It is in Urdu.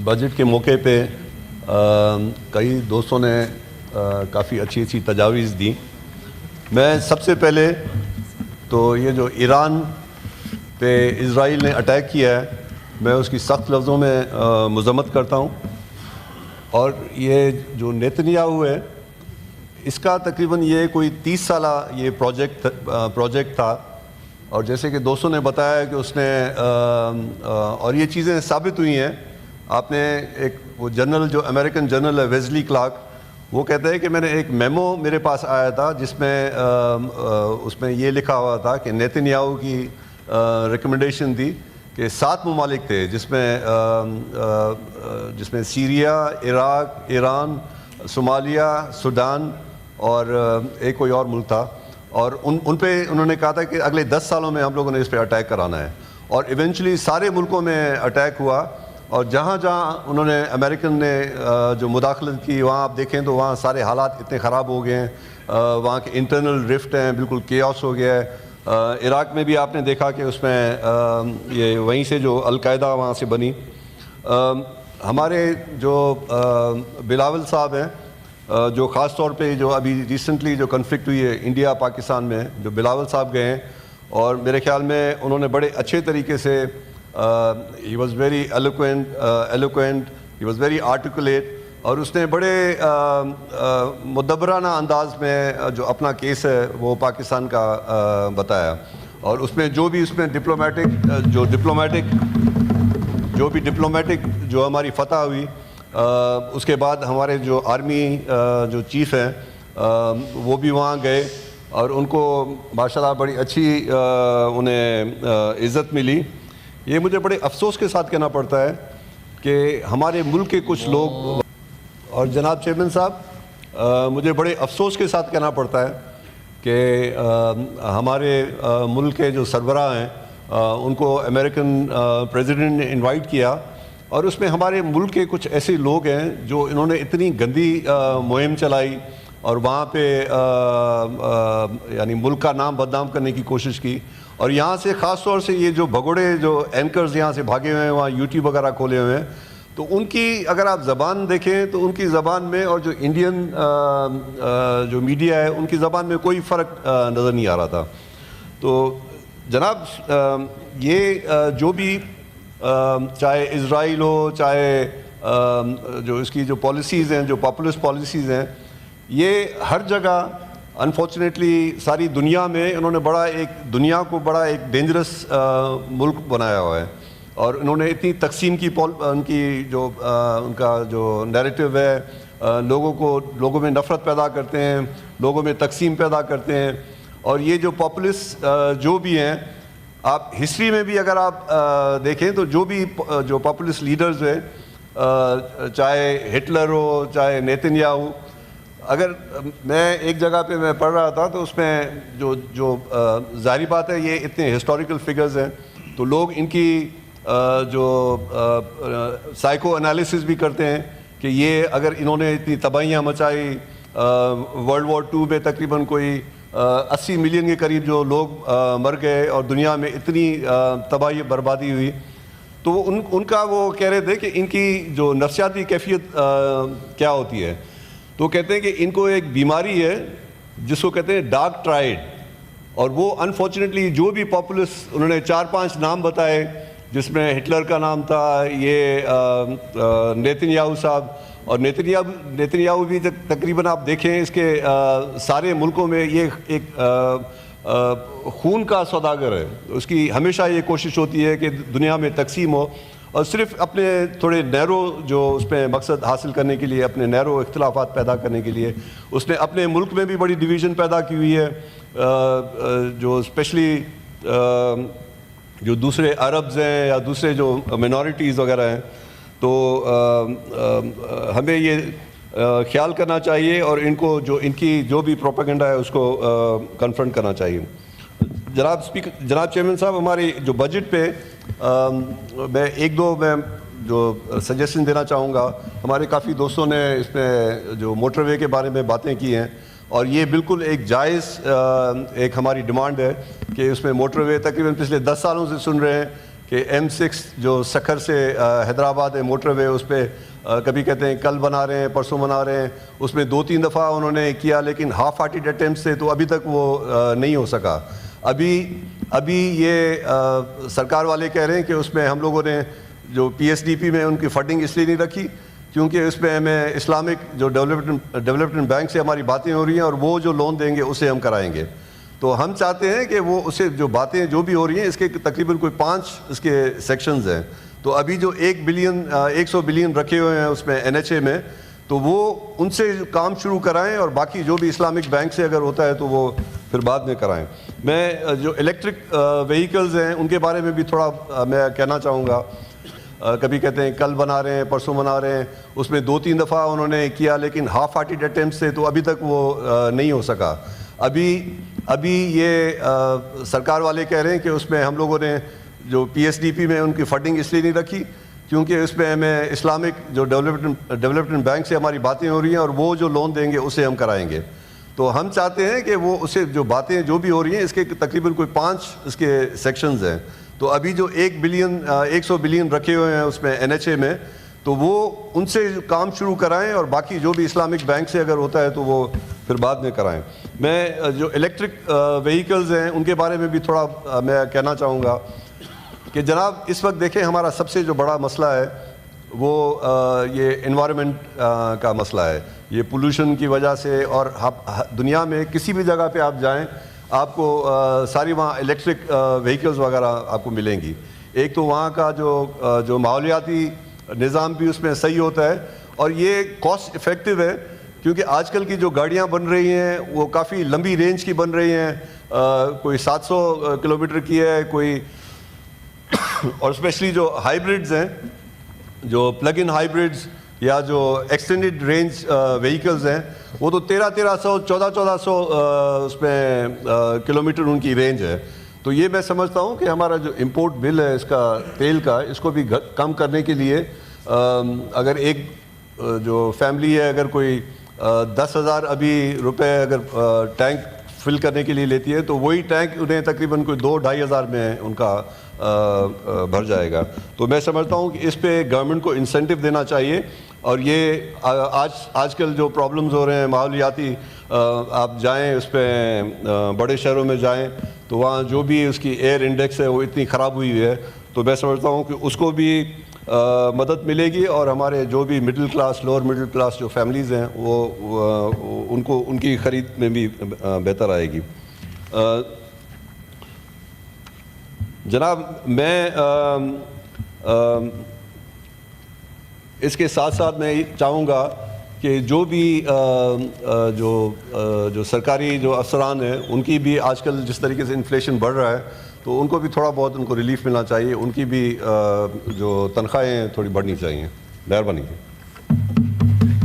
بجٹ کے موقع پہ کئی دوستوں نے کافی اچھی تجاویز دی. میں سب سے پہلے تو یہ جو ایران پہ اسرائیل نے اٹیک کیا ہے میں اس کی سخت لفظوں میں مذمت کرتا ہوں. اور یہ جو نیتنیاہو ہے اس کا تقریباً یہ کوئی 30 سالہ یہ پروجیکٹ تھا. اور جیسے کہ دوستوں نے بتایا کہ اس نے اور یہ چیزیں ثابت ہوئی ہیں. آپ نے ایک وہ جنرل جو امریکن جنرل ہے ویزلی کلارک وہ کہتا ہے کہ میں نے ایک میمو میرے پاس آیا تھا جس میں اس میں یہ لکھا ہوا تھا کہ نیتنیاہو کی ریکمنڈیشن تھی کہ 7 ممالک تھے جس میں Syria, Iraq, Iran, Somalia, Sudan اور ایک کوئی اور ملک تھا. اور ان پہ انہوں نے کہا تھا کہ اگلے 10 سالوں میں ہم لوگوں نے اس پہ اٹیک کرانا ہے. اور ایونچولی سارے ملکوں میں اٹیک ہوا. اور جہاں انہوں نے امریکن نے جو مداخلت کی وہاں آپ دیکھیں تو وہاں سارے حالات اتنے خراب ہو گئے ہیں. وہاں کے انٹرنل رفٹ ہیں، بالکل کیوس ہو گیا ہے. عراق میں بھی آپ نے دیکھا کہ اس میں یہ وہیں سے جو القاعدہ وہاں سے بنی. ہمارے جو بلاول صاحب ہیں جو خاص طور پہ جو ابھی ریسنٹلی جو کنفلکٹ ہوئی ہے انڈیا پاکستان میں، جو بلاول صاحب گئے ہیں اور میرے خیال میں انہوں نے بڑے اچھے طریقے سے he was very eloquent, he was very articulate. اور اس نے بڑے مدبرانہ انداز میں جو اپنا کیس ہے وہ پاکستان کا بتایا. اور اس میں جو بھی ڈپلومیٹک جو ہماری فتح ہوئی اس کے بعد ہمارے جو آرمی جو چیف ہیں وہ بھی وہاں گئے اور ان کو ماشاءاللہ بڑی اچھی انہیں عزت ملی. یہ مجھے بڑے افسوس کے ساتھ کہنا پڑتا ہے کہ ہمارے ملک کے کچھ لوگ اور جناب چیئرمین صاحب مجھے بڑے افسوس کے ساتھ کہنا پڑتا ہے کہ ہمارے ملک کے جو سربراہ ہیں ان کو امریکن پریزیڈنٹ نے انوائٹ کیا اور اس میں ہمارے ملک کے کچھ ایسے لوگ ہیں جو انہوں نے اتنی گندی مہم چلائی اور وہاں پہ یعنی ملک کا نام بدنام کرنے کی کوشش کی. اور یہاں سے خاص طور سے یہ جو بھگوڑے جو اینکرز یہاں سے بھاگے ہوئے ہیں وہاں یوٹیوب وغیرہ کھولے ہوئے ہیں تو ان کی اگر آپ زبان دیکھیں تو ان کی زبان میں اور جو انڈین جو میڈیا ہے ان کی زبان میں کوئی فرق نظر نہیں آ رہا تھا. تو جناب یہ جو بھی چاہے اسرائیل ہو چاہے جو اس کی جو پالیسیز ہیں جو پاپولسٹ پالیسیز ہیں یہ ہر جگہ انفارچونیٹلی ساری دنیا میں انہوں نے دنیا کو بڑا ایک ڈینجرس ملک بنایا ہوا ہے. اور انہوں نے اتنی تقسیم کی ان کا جو نیریٹو ہے لوگوں میں نفرت پیدا کرتے ہیں، لوگوں میں تقسیم پیدا کرتے ہیں. اور یہ جو پاپولسٹ جو بھی ہیں آپ ہسٹری میں بھی اگر آپ دیکھیں تو جو پاپولسٹ لیڈرز ہیں چاہے ہٹلر ہو چاہے نیتنیاہو، اگر میں ایک جگہ پہ میں پڑھ رہا تھا تو اس میں جو ظاہری بات ہے یہ اتنے ہسٹوریکل فگرز ہیں تو لوگ ان کی جو سائیکو انالیسس بھی کرتے ہیں کہ یہ اگر انہوں نے اتنی تباہیاں مچائی ورلڈ وار 2 میں تقریباً کوئی 80 ملین کے قریب جو لوگ مر گئے اور دنیا میں اتنی تباہی بربادی ہوئی تو ان کا وہ کہہ رہے تھے کہ ان کی جو نفسیاتی کیفیت کیا ہوتی ہے. تو کہتے ہیں کہ ان کو ایک بیماری ہے جس کو کہتے ہیں ڈارک ٹرائیڈ. اور وہ انفارچونیٹلی جو بھی پاپولسٹ انہوں نے 4-5 نام بتائے جس میں ہٹلر کا نام تھا، یہ نیتنیاہو صاحب اور نیتنیاہو بھی تقریباً آپ دیکھیں اس کے سارے ملکوں میں یہ ایک خون کا سوداگر ہے. اس کی ہمیشہ یہ کوشش ہوتی ہے کہ دنیا میں تقسیم ہو اور صرف اپنے تھوڑے نیرو جو اس پہ مقصد حاصل کرنے کے لیے اپنے نیرو اختلافات پیدا کرنے کے لیے اس نے اپنے ملک میں بھی بڑی ڈویژن پیدا کی ہوئی ہے. جو اسپیشلی جو دوسرے عربز ہیں یا دوسرے جو مینورٹیز وغیرہ ہیں تو ہمیں یہ خیال کرنا چاہیے اور ان کی جو بھی پروپیگنڈا ہے اس کو کنفرنٹ کرنا چاہیے. جناب چیئرمین صاحب ہماری جو بجٹ پہ میں میں جو سجیشن دینا چاہوں گا. ہمارے کافی دوستوں نے اس میں جو موٹر وے کے بارے میں باتیں کی ہیں اور یہ بالکل ایک جائز ایک ہماری ڈیمانڈ ہے کہ اس میں موٹر وے تقریباً پچھلے 10 سالوں سے سن رہے ہیں کہ M6 جو سکھر سے حیدرآباد ہے موٹر وے، اس پہ کبھی کہتے ہیں کل بنا رہے ہیں، پرسوں بنا رہے ہیں، اس میں 2-3 دفعہ انہوں نے کیا لیکن ہاف ہارٹیڈ اٹیمپٹ سے تو ابھی تک وہ نہیں ہو سکا۔ ابھی یہ سرکار والے کہہ رہے ہیں کہ اس میں ہم لوگوں نے جو PSDP میں ان کی فنڈنگ اس لیے نہیں رکھی کیونکہ اس میں ہمیں اسلامک جو ڈیولپمنٹ بینک سے ہماری باتیں ہو رہی ہیں اور وہ جو لون دیں گے اسے ہم کرائیں گے۔ تو ہم چاہتے ہیں کہ وہ اسے جو باتیں جو بھی ہو رہی ہیں اس کے تقریباً کوئی 5 اس کے سیکشنز ہیں، تو ابھی جو 100 بلین رکھے ہوئے ہیں اس میں NHA میں، تو وہ ان سے کام شروع کرائیں اور باقی جو بھی اسلامک بینک سے اگر ہوتا ہے تو وہ پھر بعد میں کرائیں۔ میں جو الیکٹرک وہیکلز ہیں ان کے بارے میں بھی تھوڑا میں کہنا چاہوں گا۔ کبھی کہتے ہیں کل بنا رہے ہیں، پرسوں بنا رہے ہیں، اس میں 2-3 دفعہ انہوں نے کیا لیکن ہاف ہارٹیڈ اٹیمپٹ سے تو ابھی تک وہ نہیں ہو سکا۔ ابھی یہ سرکار والے کہہ رہے ہیں کہ اس میں ہم لوگوں نے جو PSDP میں ان کی فنڈنگ اس لیے نہیں رکھی کیونکہ اس میں ہمیں اسلامک جو ڈیولپمنٹ بینک سے ہماری باتیں ہو رہی ہیں اور وہ جو لون دیں گے اسے ہم کرائیں گے۔ تو ہم چاہتے ہیں کہ وہ اسے جو باتیں جو بھی ہو رہی ہیں اس کے تقریباً کوئی 5 اس کے سیکشنز ہیں، تو ابھی جو 100 بلین رکھے ہوئے ہیں اس میں NHA میں، تو وہ ان سے کام شروع کرائیں اور باقی جو بھی اسلامک بینک سے اگر ہوتا ہے تو وہ پھر بعد میں کرائیں۔ میں جو الیکٹرک وہیکلز ہیں ان کے بارے میں بھی تھوڑا میں کہنا چاہوں گا کہ جناب اس وقت دیکھیں ہمارا سب سے جو بڑا مسئلہ ہے وہ یہ انوائرمنٹ کا مسئلہ ہے۔ یہ پولوشن کی وجہ سے، اور دنیا میں کسی بھی جگہ پہ آپ جائیں آپ کو ساری وہاں الیکٹرک وہیکلز وغیرہ آپ کو ملیں گی۔ ایک تو وہاں کا جو ماحولیاتی نظام بھی اس میں صحیح ہوتا ہے، اور یہ کاسٹ افیکٹو ہے کیونکہ آج کل کی جو گاڑیاں بن رہی ہیں وہ کافی لمبی رینج کی بن رہی ہیں، کوئی 700 کلومیٹر کی ہے کوئی، اور اسپیشلی جو ہائیبرڈز ہیں، جو پلگ ان ہائیبرڈز یا جو ایکسٹینڈڈ رینج وہیکلز ہیں، وہ تو 1300 1400 اس میں کلومیٹر ان کی رینج ہے۔ تو یہ میں سمجھتا ہوں کہ ہمارا جو امپورٹ بل ہے اس کا تیل کا، اس کو بھی کم کرنے کے لیے اگر ایک جو فیملی ہے اگر کوئی 10,000 ابھی روپے اگر ٹینک فل کرنے کے لیے لیتی ہے تو وہی ٹینک انہیں تقریباً کوئی 2-2.5 ہزار میں ان کا بھر جائے گا۔ تو میں سمجھتا ہوں کہ اس پہ گورنمنٹ کو انسینٹیو دینا چاہیے، اور یہ آج کل جو پرابلمز ہو رہے ہیں ماحولیاتی، آپ جائیں اس پہ بڑے شہروں میں جائیں تو وہاں جو بھی اس کی ایئر انڈیکس ہے وہ اتنی خراب ہوئی ہے، تو میں سمجھتا ہوں کہ اس کو بھی مدد ملے گی، اور ہمارے جو بھی middle class lower middle class جو فیملیز ہیں وہ ان کی خرید میں بھی بہتر آئے گی۔ جناب میں اس کے ساتھ ساتھ میں چاہوں گا کہ جو بھی جو سرکاری جو افسران ہیں ان کی بھی آج کل جس طریقے سے انفلیشن بڑھ رہا ہے تو ان کو بھی تھوڑا بہت ان کو ریلیف ملنا چاہیے، ان کی بھی جو تنخواہیں تھوڑی بڑھنی چاہیے۔ مہربانی۔